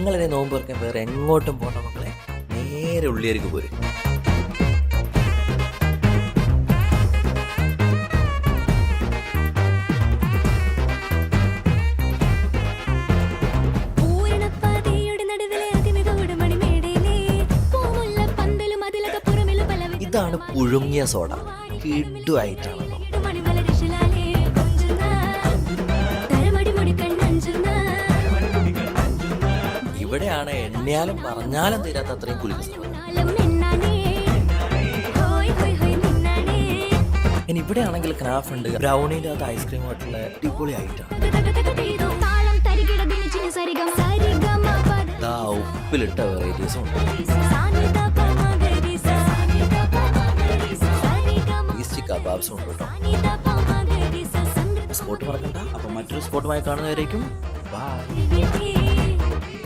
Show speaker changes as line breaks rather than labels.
നിങ്ങളിനെ നോമ്പ് തുറക്കാൻ വേറെ എങ്ങോട്ടും പോകണ്ട മക്കളെ, നേരെ ഉള്ളിയേക്ക് പോരും. ഇതാണ് പുഴുങ്ങിയ സോഡ, കിഡു ആയിട്ടാണല്ലോ. ഇവിടെയാണ് എണ്ണയാലും പറഞ്ഞാലും തീരാത്ത അത്രയും കുലുക്ക് സാധനം. ഇനി ഇവിടെ ആണെങ്കിൽ ക്രാഫ് ഉണ്ട്, ബ്രൗണിൻ്റെ അകത്ത് ഐസ്ക്രീം ആയിട്ടുള്ള അടിപൊളി ആയിട്ടാണ്. ഉപ്പിലിട്ട വെറൈറ്റീസും ഉണ്ട്. ഈസ്റ്റ് കബാബ്സും ഉണ്ട് കേട്ടോ. സ്പോട്ട് മറക്കണ്ട. അപ്പം മറ്റൊരു സ്പോട്ടുമായി കാണുന്നവരേക്കും ബൈ.